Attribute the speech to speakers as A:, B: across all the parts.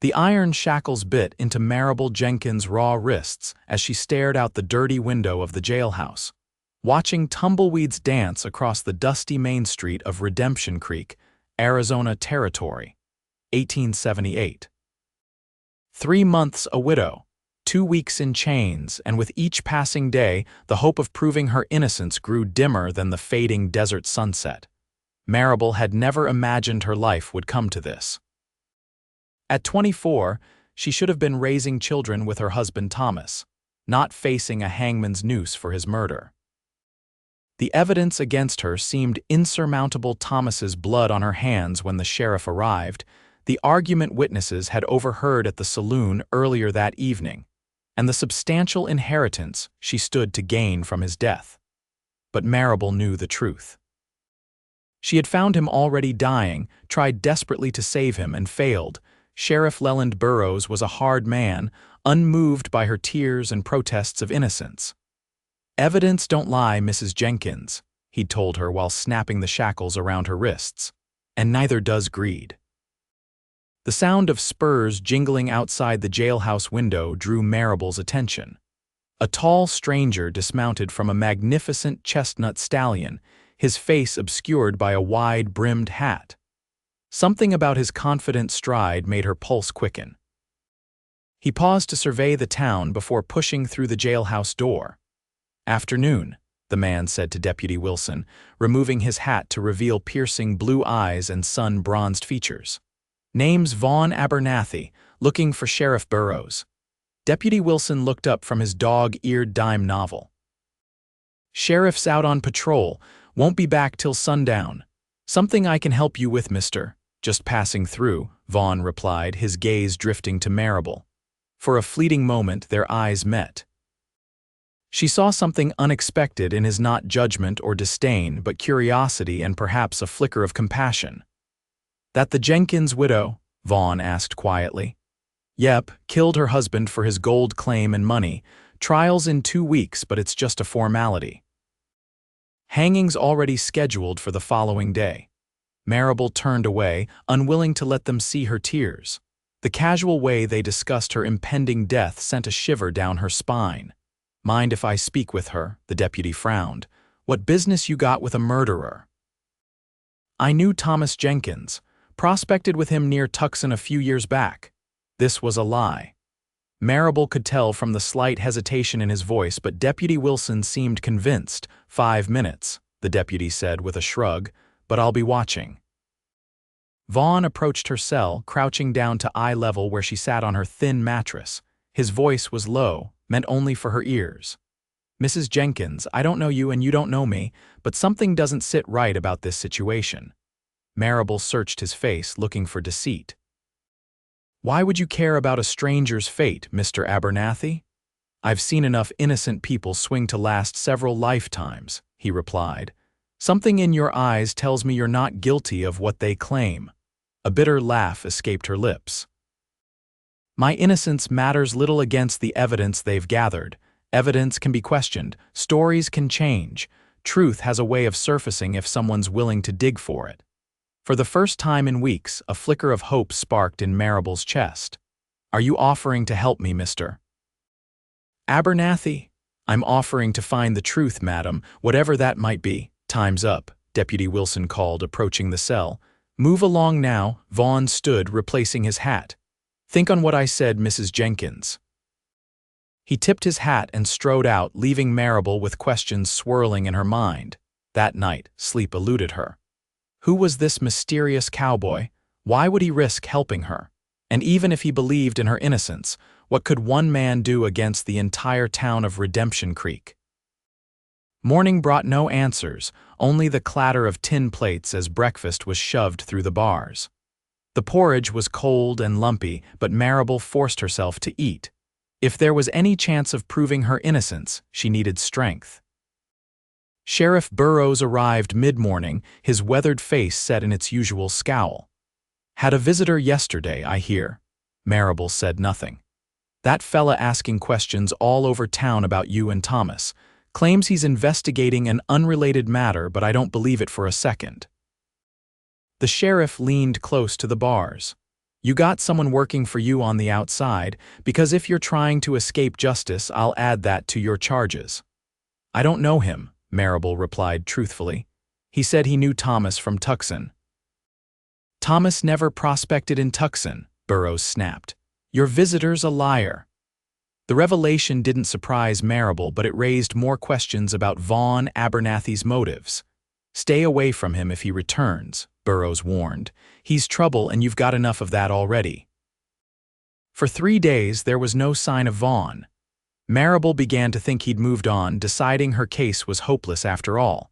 A: The iron shackles bit into Maribel Jenkins' raw wrists as she stared out the dirty window of the jailhouse, watching tumbleweeds dance across the dusty main street of Redemption Creek, Arizona Territory, 1878. 3 months a widow, 2 weeks in chains, and with each passing day, the hope of proving her innocence grew dimmer than the fading desert sunset. Maribel had never imagined her life would come to this. At 24, she should have been raising children with her husband Thomas, not facing a hangman's noose for his murder. The evidence against her seemed insurmountable. Thomas's blood on her hands when the sheriff arrived, the argument witnesses had overheard at the saloon earlier that evening, and the substantial inheritance she stood to gain from his death. But Maribel knew the truth. She had found him already dying, tried desperately to save him, and failed. Sheriff Leland Burrows was a hard man, unmoved by her tears and protests of innocence. "Evidence don't lie, Mrs. Jenkins," he'd told her while snapping the shackles around her wrists, "and neither does greed." The sound of spurs jingling outside the jailhouse window drew Maribel's attention. A tall stranger dismounted from a magnificent chestnut stallion, his face obscured by a wide-brimmed hat. Something about his confident stride made her pulse quicken. He paused to survey the town before pushing through the jailhouse door. "Afternoon," the man said to Deputy Wilson, removing his hat to reveal piercing blue eyes and sun-bronzed features. "Name's Vaughn Abernathy, looking for Sheriff Burrows." Deputy Wilson looked up from his dog-eared dime novel. "Sheriff's out on patrol, won't be back till sundown. Something I can help you with, mister?" "Just passing through," Vaughn replied, his gaze drifting to Maribel. For a fleeting moment their eyes met. She saw something unexpected in his, not judgment or disdain, but curiosity and perhaps a flicker of compassion. "That the Jenkins widow?" Vaughn asked quietly. "Yep, killed her husband for his gold claim and money. Trial's in 2 weeks, but it's just a formality. Hanging's already scheduled for the following day." Maribel turned away, unwilling to let them see her tears. The casual way they discussed her impending death sent a shiver down her spine. "Mind if I speak with her?" the deputy frowned. "What business you got with a murderer?" "I knew Thomas Jenkins. Prospected with him near Tucson a few years back." This was a lie. Maribel could tell from the slight hesitation in his voice, but Deputy Wilson seemed convinced. "5 minutes, the deputy said with a shrug, "but I'll be watching." Vaughn approached her cell, crouching down to eye level where she sat on her thin mattress. His voice was low, meant only for her ears. "Mrs. Jenkins, I don't know you and you don't know me, but something doesn't sit right about this situation." Maribel searched his face, looking for deceit. "Why would you care about a stranger's fate, Mr. Abernathy?" "I've seen enough innocent people swing to last several lifetimes," he replied. "Something in your eyes tells me you're not guilty of what they claim." A bitter laugh escaped her lips. "My innocence matters little against the evidence they've gathered. Evidence can be questioned, stories can change. Truth has a way of surfacing if someone's willing to dig for it." For the first time in weeks, a flicker of hope sparked in Maribel's chest. "Are you offering to help me, Mr. Abernathy?" "I'm offering to find the truth, madam, whatever that might be." "Time's up," Deputy Wilson called, approaching the cell. "Move along now." Vaughn stood, replacing his hat. "Think on what I said, Mrs. Jenkins." He tipped his hat and strode out, leaving Maribel with questions swirling in her mind. That night, sleep eluded her. Who was this mysterious cowboy? Why would he risk helping her? And even if he believed in her innocence, what could one man do against the entire town of Redemption Creek? Morning brought no answers, only the clatter of tin plates as breakfast was shoved through the bars. The porridge was cold and lumpy, but Maribel forced herself to eat. If there was any chance of proving her innocence, she needed strength. Sheriff Burrows arrived mid-morning, his weathered face set in its usual scowl. "Had a visitor yesterday, I hear." Maribel said nothing. "That fella asking questions all over town about you and Thomas. Claims he's investigating an unrelated matter, but I don't believe it for a second." The sheriff leaned close to the bars. You got someone working for you on the outside, because if you're trying to escape justice, I'll add that to your charges." "I don't know him," Maribel replied truthfully. "He said he knew Thomas from Tucson." "Thomas never prospected in Tucson," Burroughs snapped. "Your visitor's a liar." The revelation didn't surprise Maribel, but it raised more questions about Vaughn Abernathy's motives. "Stay away from him if he returns," Burroughs warned. "He's trouble and you've got enough of that already." For 3 days there was no sign of Vaughn. Maribel began to think he'd moved on, deciding her case was hopeless after all.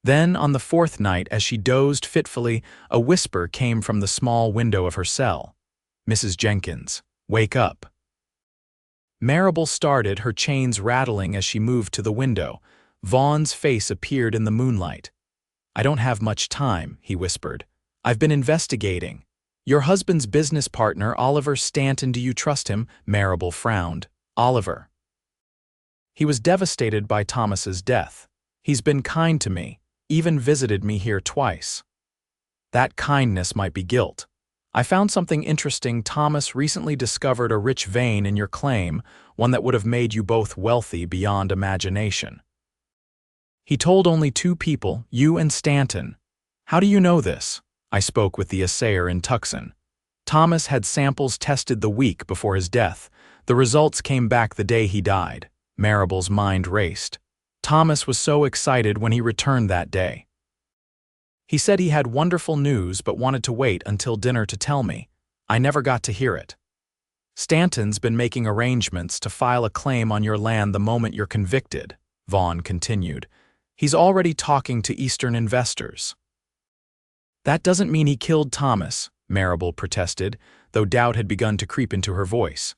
A: Then, on the 4th night, as she dozed fitfully, a whisper came from the small window of her cell. "Mrs. Jenkins, wake up." Maribel started, her chains rattling as she moved to the window. Vaughn's face appeared in the moonlight. "I don't have much time," he whispered. "I've been investigating. Your husband's business partner, Oliver Stanton, do you trust him?" Maribel frowned. "Oliver." "He was devastated by Thomas's death. He's been kind to me, even visited me here twice." "That kindness might be guilt. I found something interesting. Thomas recently discovered a rich vein in your claim, one that would have made you both wealthy beyond imagination. He told only 2 people, you and Stanton. How do you know this?" "I spoke with the assayer in Tucson. Thomas had samples tested the week before his death. The results came back the day he died." Maribel's mind raced. "Thomas was so excited when he returned that day. He said he had wonderful news but wanted to wait until dinner to tell me. I never got to hear it." "Stanton's been making arrangements to file a claim on your land the moment you're convicted," Vaughn continued. "He's already talking to Eastern investors." "That doesn't mean he killed Thomas," Maribel protested, though doubt had begun to creep into her voice.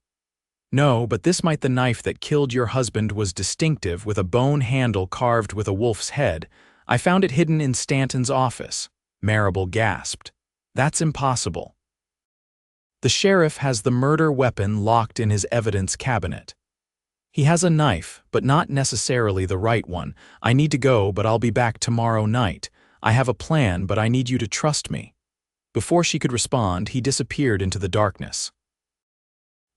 A: "No, but this might the knife that killed your husband was distinctive, with a bone handle carved with a wolf's head. I found it hidden in Stanton's office." Maribel gasped. "That's impossible." "The sheriff has the murder weapon locked in his evidence cabinet. He has a knife, but not necessarily the right one. I need to go, but I'll be back tomorrow night. I have a plan, but I need you to trust me." Before she could respond, he disappeared into the darkness.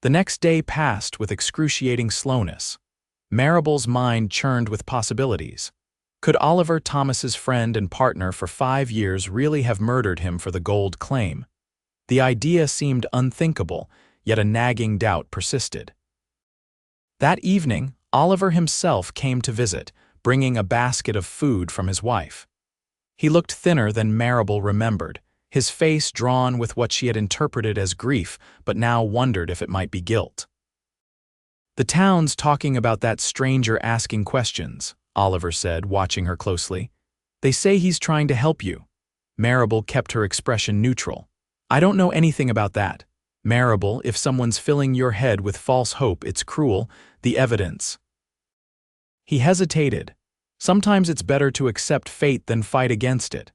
A: The next day passed with excruciating slowness. Maribel's mind churned with possibilities. Could Oliver, Thomas's friend and partner for 5 years, really have murdered him for the gold claim? The idea seemed unthinkable, yet a nagging doubt persisted. That evening, Oliver himself came to visit, bringing a basket of food from his wife. He looked thinner than Maribel remembered, his face drawn with what she had interpreted as grief, but now wondered if it might be guilt. "The town's talking about that stranger asking questions," Oliver said, watching her closely. "They say he's trying to help you." Maribel kept her expression neutral. "I don't know anything about that. Maribel, if someone's filling your head with false hope, it's cruel. The evidence." He hesitated. "Sometimes it's better to accept fate than fight against it."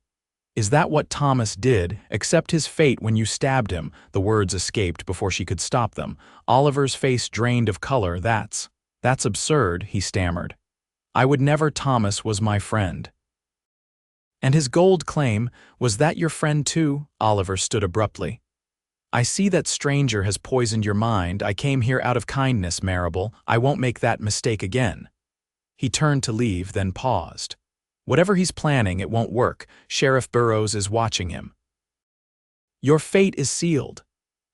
A: "Is that what Thomas did? Accept his fate when you stabbed him?" The words escaped before she could stop them. Oliver's face drained of color. That's absurd," he stammered. "I would never. Thomas was my friend." "And his gold claim, was that your friend too?" Oliver stood abruptly. "I see that stranger has poisoned your mind. I came here out of kindness, Maribel. I won't make that mistake again." He turned to leave, then paused. "Whatever he's planning, it won't work. Sheriff Burroughs is watching him. Your fate is sealed."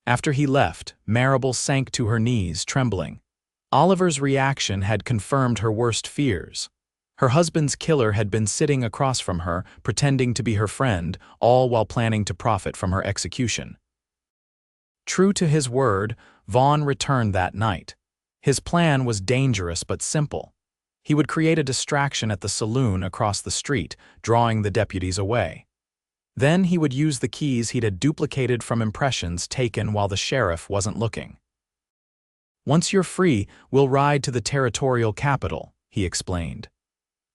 A: After he left, Maribel sank to her knees, trembling. Oliver's reaction had confirmed her worst fears. Her husband's killer had been sitting across from her, pretending to be her friend, all while planning to profit from her execution. True to his word, Vaughn returned that night. His plan was dangerous but simple. He would create a distraction at the saloon across the street, drawing the deputies away. Then he would use the keys he'd had duplicated from impressions taken while the sheriff wasn't looking. "Once you're free, we'll ride to the territorial capital," he explained.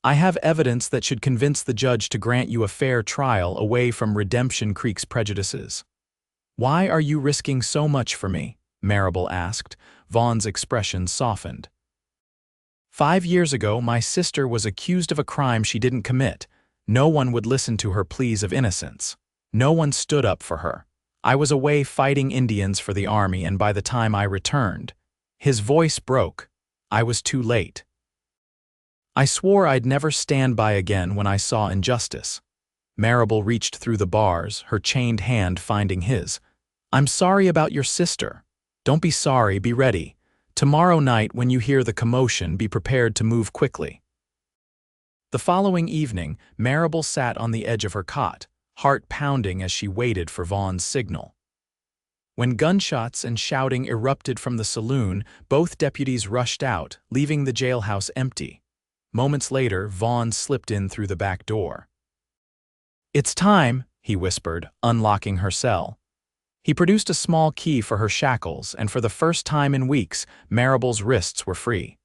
A: "I have evidence that should convince the judge to grant you a fair trial away from Redemption Creek's prejudices." "Why are you risking so much for me?" Maribel asked. Vaughn's expression softened. 5 years ago, my sister was accused of a crime she didn't commit. No one would listen to her pleas of innocence. No one stood up for her. I was away fighting Indians for the army, and by the time I returned, his voice broke. I was too late. I swore I'd never stand by again when I saw injustice. Maribel reached through the bars, her chained hand finding his. I'm sorry about your sister. Don't be sorry, be ready. Tomorrow night, when you hear the commotion, be prepared to move quickly. The following evening, Maribel sat on the edge of her cot, heart pounding as she waited for Vaughn's signal. When gunshots and shouting erupted from the saloon, both deputies rushed out, leaving the jailhouse empty. Moments later, Vaughn slipped in through the back door. It's time, he whispered, unlocking her cell. He produced a small key for her shackles, and for the first time in weeks, Maribel's wrists were free.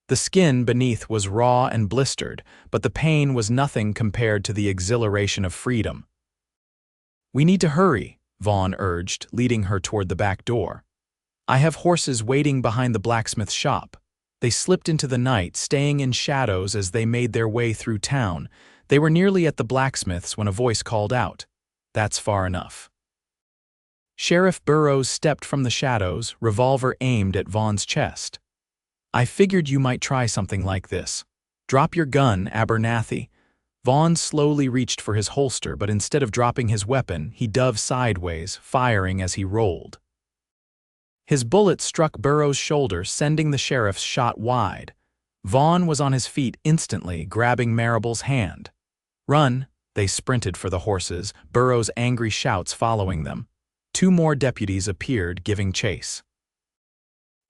A: The skin beneath was raw and blistered, but the pain was nothing compared to the exhilaration of freedom. We need to hurry, Vaughn urged, leading her toward the back door. I have horses waiting behind the blacksmith's shop. They slipped into the night, staying in shadows as they made their way through town. They were nearly at the blacksmith's when a voice called out, "That's far enough." Sheriff Burroughs stepped from the shadows, revolver aimed at Vaughn's chest. I figured you might try something like this. Drop your gun, Abernathy. Vaughn slowly reached for his holster, but instead of dropping his weapon, he dove sideways, firing as he rolled. His bullet struck Burroughs' shoulder, sending the sheriff's shot wide. Vaughn was on his feet instantly, grabbing Maribel's hand. Run! They sprinted for the horses, Burroughs' angry shouts following them. 2 more deputies appeared, giving chase.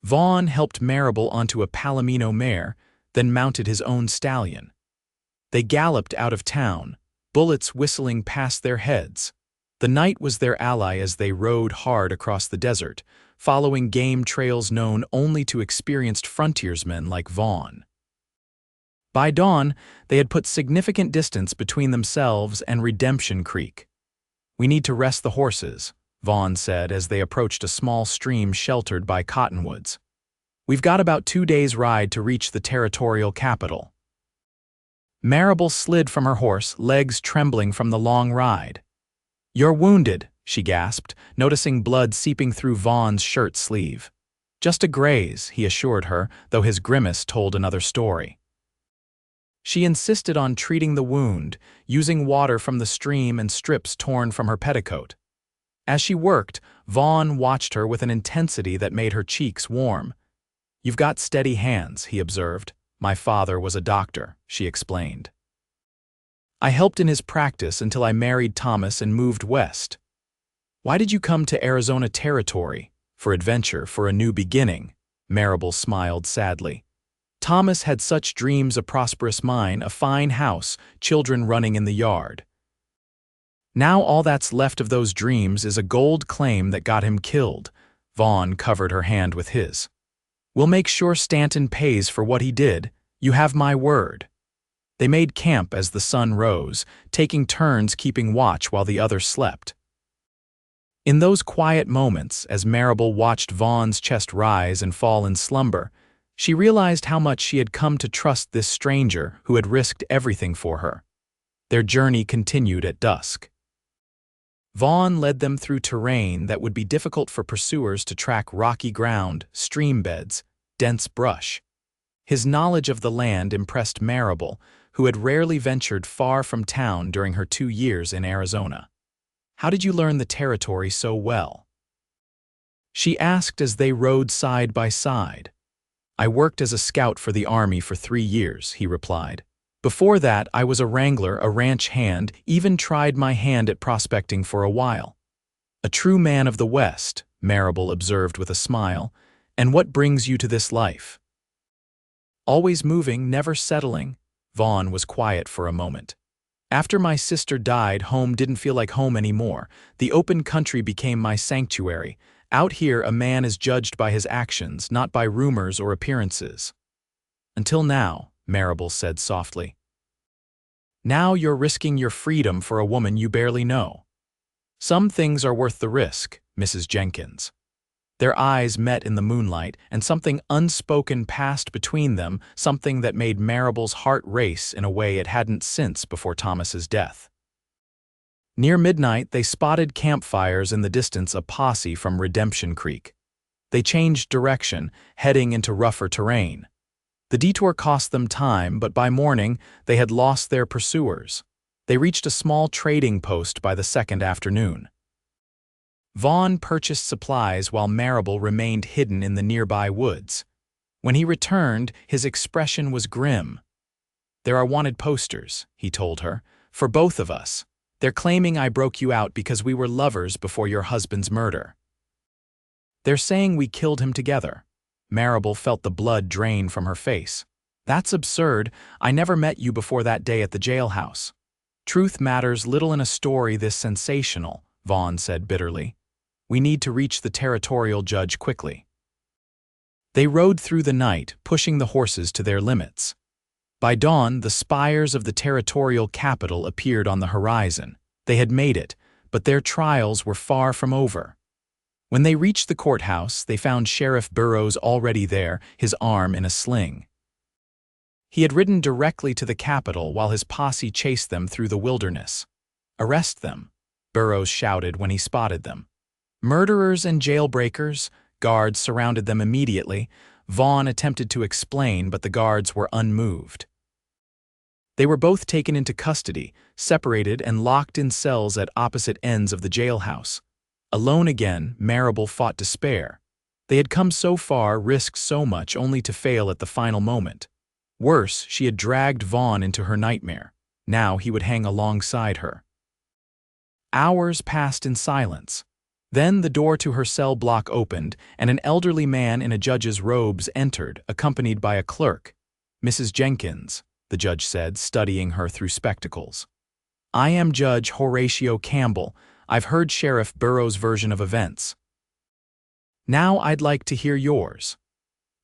A: Vaughn helped Maribel onto a Palomino mare, then mounted his own stallion. They galloped out of town, bullets whistling past their heads. The night was their ally as they rode hard across the desert, following game trails known only to experienced frontiersmen like Vaughn. By dawn, they had put significant distance between themselves and Redemption Creek. We need to rest the horses, Vaughn said as they approached a small stream sheltered by cottonwoods. We've got about 2 days' ride to reach the territorial capital. Maribel slid from her horse, legs trembling from the long ride. You're wounded, she gasped, noticing blood seeping through Vaughn's shirt sleeve. Just a graze, he assured her, though his grimace told another story. She insisted on treating the wound, using water from the stream and strips torn from her petticoat. As she worked, Vaughn watched her with an intensity that made her cheeks warm. You've got steady hands, he observed. My father was a doctor, she explained. I helped in his practice until I married Thomas and moved west. Why did you come to Arizona Territory? For adventure, for a new beginning, Maribel smiled sadly. Thomas had such dreams, a prosperous mine, a fine house, children running in the yard. Now all that's left of those dreams is a gold claim that got him killed. Vaughn covered her hand with his. We'll make sure Stanton pays for what he did. You have my word. They made camp as the sun rose, taking turns keeping watch while the others slept. In those quiet moments, as Maribel watched Vaughn's chest rise and fall in slumber, she realized how much she had come to trust this stranger who had risked everything for her. Their journey continued at dusk. Vaughn led them through terrain that would be difficult for pursuers to track: rocky ground, stream beds, dense brush. His knowledge of the land impressed Maribel, who had rarely ventured far from town during her 2 years in Arizona. How did you learn the territory so well? She asked as they rode side by side. I worked as a scout for the Army for 3 years, he replied. Before that, I was a wrangler, a ranch hand, even tried my hand at prospecting for a while. A true man of the West, Maribel observed with a smile. And what brings you to this life? Always moving, never settling. Vaughn was quiet for a moment. After my sister died, home didn't feel like home anymore. The open country became my sanctuary. Out here, a man is judged by his actions, not by rumors or appearances. Until now, Maribel said softly. Now you're risking your freedom for a woman you barely know. Some things are worth the risk, Mrs. Jenkins. Their eyes met in the moonlight, and something unspoken passed between them, something that made Maribel's heart race in a way it hadn't since before Thomas's death. Near midnight, they spotted campfires in the distance, a posse from Redemption Creek. They changed direction, heading into rougher terrain. The detour cost them time, but by morning, they had lost their pursuers. They reached a small trading post by the second afternoon. Vaughn purchased supplies while Maribel remained hidden in the nearby woods. When he returned, his expression was grim. "There are wanted posters," he told her, "for both of us. They're claiming I broke you out because we were lovers before your husband's murder. They're saying we killed him together." Maribel felt the blood drain from her face. "That's absurd. I never met you before that day at the jailhouse." "Truth matters little in a story this sensational," Vaughn said bitterly. "We need to reach the territorial judge quickly." They rode through the night, pushing the horses to their limits. By dawn, the spires of the territorial capital appeared on the horizon. They had made it, but their trials were far from over. When they reached the courthouse, they found Sheriff Burroughs already there, his arm in a sling. He had ridden directly to the capital while his posse chased them through the wilderness. "Arrest them," Burroughs shouted when he spotted them. "Murderers and jailbreakers." Guards surrounded them immediately. Vaughn attempted to explain, but the guards were unmoved. They were both taken into custody, separated and locked in cells at opposite ends of the jailhouse. Alone again, Maribel fought despair. They had come so far, risked so much, only to fail at the final moment. Worse, she had dragged Vaughn into her nightmare. Now he would hang alongside her. Hours passed in silence. Then the door to her cell block opened, and an elderly man in a judge's robes entered, accompanied by a clerk. "Mrs. Jenkins," the judge said, studying her through spectacles. "I am Judge Horatio Campbell. I've heard Sheriff Burroughs' version of events. Now I'd like to hear yours."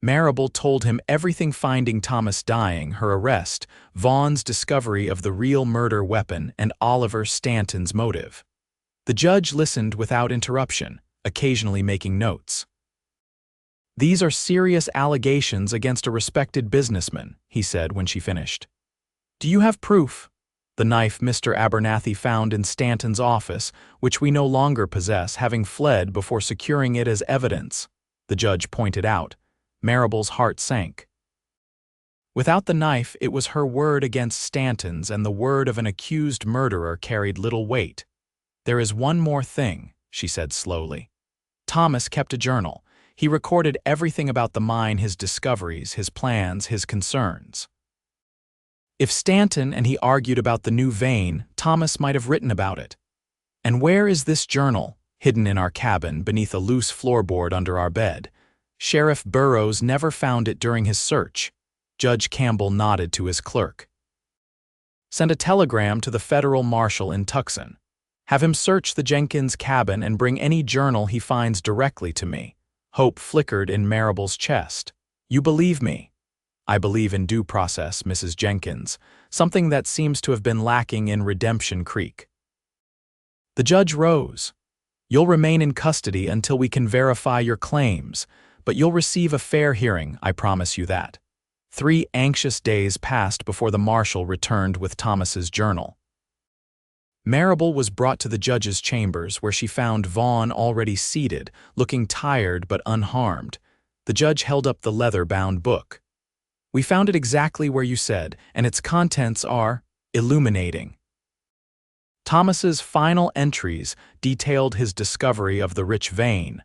A: Maribel told him everything: finding Thomas dying, her arrest, Vaughn's discovery of the real murder weapon, and Oliver Stanton's motive. The judge listened without interruption, occasionally making notes. "These are serious allegations against a respected businessman," he said when she finished. "Do you have proof?" "The knife Mr. Abernathy found in Stanton's office, which we no longer possess, having fled before securing it as evidence," the judge pointed out. Maribel's heart sank. Without the knife, it was her word against Stanton's, and the word of an accused murderer carried little weight. "There is one more thing," she said slowly. "Thomas kept a journal. He recorded everything about the mine, his discoveries, his plans, his concerns. If Stanton and he argued about the new vein, Thomas might have written about it. And where is this journal? Hidden in our cabin, beneath a loose floorboard under our bed. Sheriff Burroughs never found it during his search." Judge Campbell nodded to his clerk. "Send a telegram to the federal marshal in Tucson. Have him search the Jenkins cabin and bring any journal he finds directly to me." Hope flickered in Maribel's chest. "You believe me?" "I believe in due process, Mrs. Jenkins, something that seems to have been lacking in Redemption Creek." The judge rose. "You'll remain in custody until we can verify your claims, but you'll receive a fair hearing, I promise you that." 3 anxious days passed before the marshal returned with Thomas's journal. Maribel was brought to the judge's chambers, where she found Vaughn already seated, looking tired but unharmed. The judge held up the leather-bound book. "We found it exactly where you said, and its contents are illuminating." Thomas's final entries detailed his discovery of the rich vein,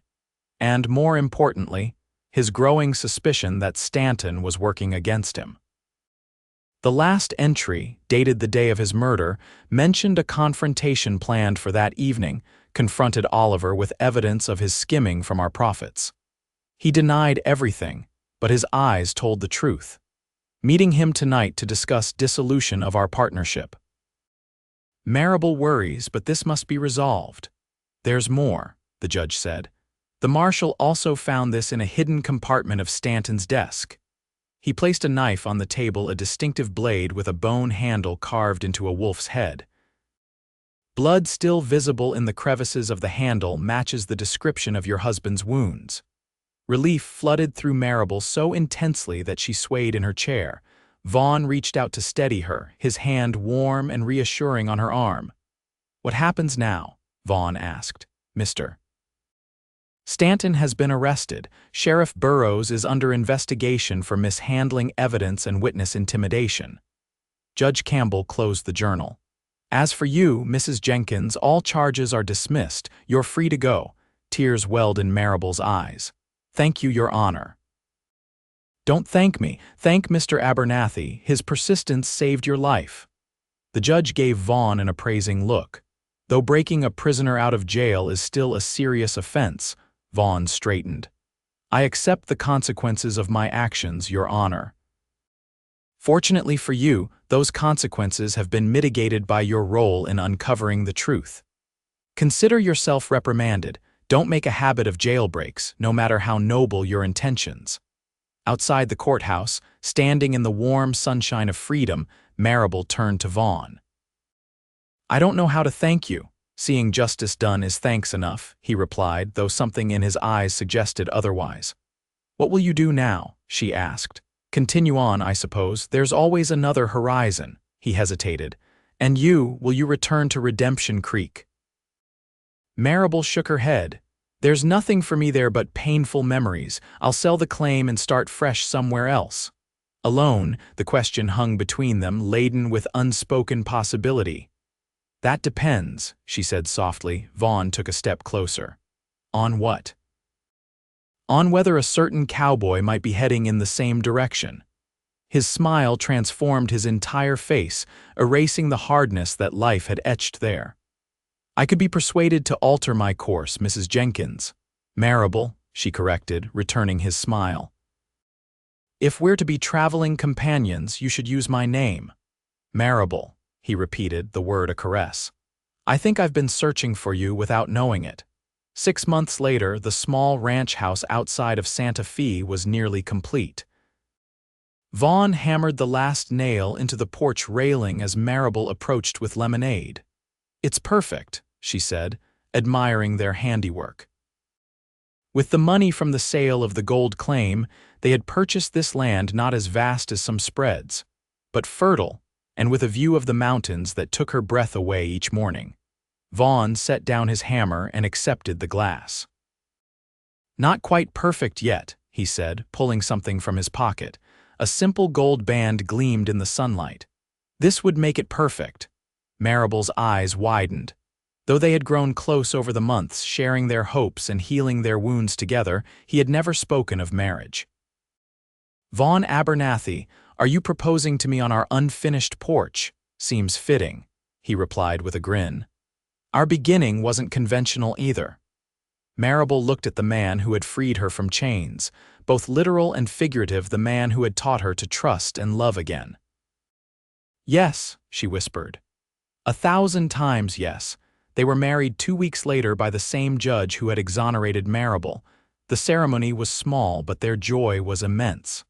A: and, more importantly, his growing suspicion that Stanton was working against him. The last entry, dated the day of his murder, mentioned a confrontation planned for that evening, confronted Oliver with evidence of his skimming from our profits. He denied everything, but his eyes told the truth. "Meeting him tonight to discuss dissolution of our partnership." Maribel worries, but this must be resolved. "There's more," the judge said. "The marshal also found this in a hidden compartment of Stanton's desk." He placed a knife on the table, a distinctive blade with a bone handle carved into a wolf's head. "Blood still visible in the crevices of the handle matches the description of your husband's wounds." Relief flooded through Maribel so intensely that she swayed in her chair. Vaughn reached out to steady her, his hand warm and reassuring on her arm. What happens now? Vaughn asked. Mr. Stanton has been arrested. Sheriff Burroughs is under investigation for mishandling evidence and witness intimidation. Judge Campbell closed the journal. As for you, Mrs. Jenkins, all charges are dismissed. You're free to go. Tears welled in Maribel's eyes. Thank you, Your Honor. Don't thank me. Thank Mr. Abernathy. His persistence saved your life. The judge gave Vaughn an appraising look. Though breaking a prisoner out of jail is still a serious offense, Vaughn straightened. I accept the consequences of my actions, Your Honor. Fortunately for you, those consequences have been mitigated by your role in uncovering the truth. Consider yourself reprimanded. Don't make a habit of jailbreaks, no matter how noble your intentions. Outside the courthouse, standing in the warm sunshine of freedom, Maribel turned to Vaughn. I don't know how to thank you. Seeing justice done is thanks enough, he replied, though something in his eyes suggested otherwise. What will you do now? She asked. Continue on, I suppose. There's always another horizon, he hesitated. And you, will you return to Redemption Creek? Maribel shook her head. There's nothing for me there but painful memories. I'll sell the claim and start fresh somewhere else. Alone, the question hung between them, laden with unspoken possibility. That depends, she said softly. Vaughn took a step closer. On what? On whether a certain cowboy might be heading in the same direction. His smile transformed his entire face, erasing the hardness that life had etched there. I could be persuaded to alter my course, Mrs. Jenkins. Maribel, she corrected, returning his smile. If we're to be traveling companions, you should use my name. Maribel, he repeated, the word a caress. I think I've been searching for you without knowing it. 6 months later, the small ranch house outside of Santa Fe was nearly complete. Vaughn hammered the last nail into the porch railing as Maribel approached with lemonade. It's perfect, she said, admiring their handiwork. With the money from the sale of the gold claim, they had purchased this land not as vast as some spreads, but fertile, and with a view of the mountains that took her breath away each morning. Vaughn set down his hammer and accepted the glass. Not quite perfect yet, he said, pulling something from his pocket. A simple gold band gleamed in the sunlight. This would make it perfect. Maribel's eyes widened. Though they had grown close over the months, sharing their hopes and healing their wounds together, he had never spoken of marriage. Vaughn Abernathy, are you proposing to me on our unfinished porch? Seems fitting, he replied with a grin. Our beginning wasn't conventional either. Maribel looked at the man who had freed her from chains, both literal and figurative, the man who had taught her to trust and love again. Yes, she whispered. 1,000 times yes. They were married 2 weeks later by the same judge who had exonerated Maribel. The ceremony was small, but their joy was immense.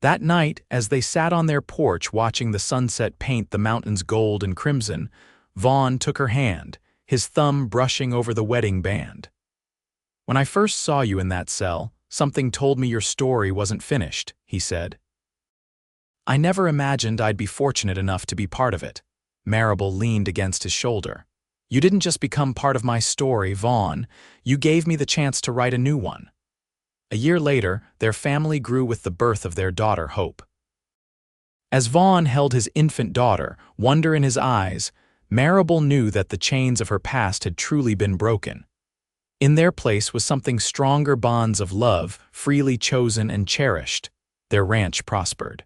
A: That night, as they sat on their porch watching the sunset paint the mountains gold and crimson, Vaughn took her hand, his thumb brushing over the wedding band. When I first saw you in that cell, something told me your story wasn't finished, he said. I never imagined I'd be fortunate enough to be part of it. Maribel leaned against his shoulder. You didn't just become part of my story, Vaughn. You gave me the chance to write a new one. A year later, their family grew with the birth of their daughter, Hope. As Vaughn held his infant daughter, wonder in his eyes, Maribel knew that the chains of her past had truly been broken. In their place was something stronger, bonds of love, freely chosen and cherished. Their ranch prospered.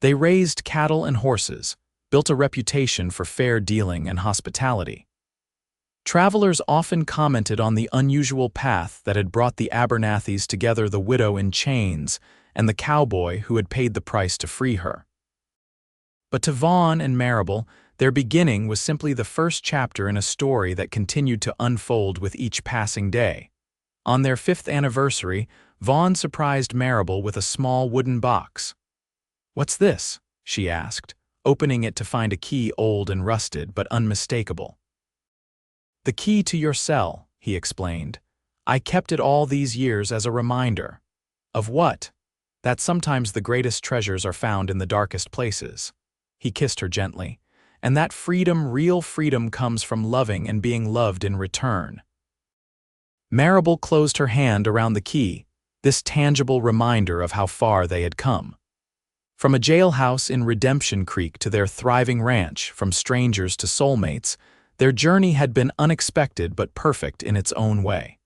A: They raised cattle and horses, built a reputation for fair dealing and hospitality. Travelers often commented on the unusual path that had brought the Abernathys together, the widow in chains and the cowboy who had paid the price to free her. But to Vaughn and Maribel, their beginning was simply the first chapter in a story that continued to unfold with each passing day. On their 5th anniversary, Vaughn surprised Maribel with a small wooden box. "What's this?" she asked, opening it to find a key old and rusted but unmistakable. "The key to your cell," he explained. "I kept it all these years as a reminder." "Of what?" "That sometimes the greatest treasures are found in the darkest places." He kissed her gently. and that freedom, real freedom, comes from loving and being loved in return. Maribel closed her hand around the key, this tangible reminder of how far they had come. From a jailhouse in Redemption Creek to their thriving ranch, from strangers to soulmates, their journey had been unexpected but perfect in its own way.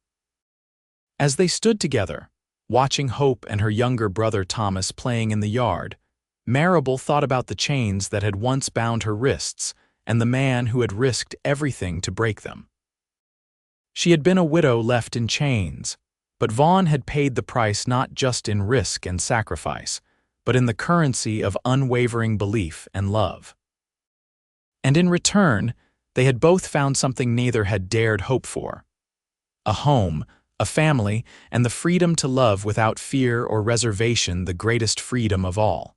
A: As they stood together, watching Hope and her younger brother Thomas playing in the yard, Maribel thought about the chains that had once bound her wrists and the man who had risked everything to break them. She had been a widow left in chains, but Vaughn had paid the price not just in risk and sacrifice, but in the currency of unwavering belief and love. And in return, they had both found something neither had dared hope for: a home, a family, and the freedom to love without fear or reservation, the greatest freedom of all.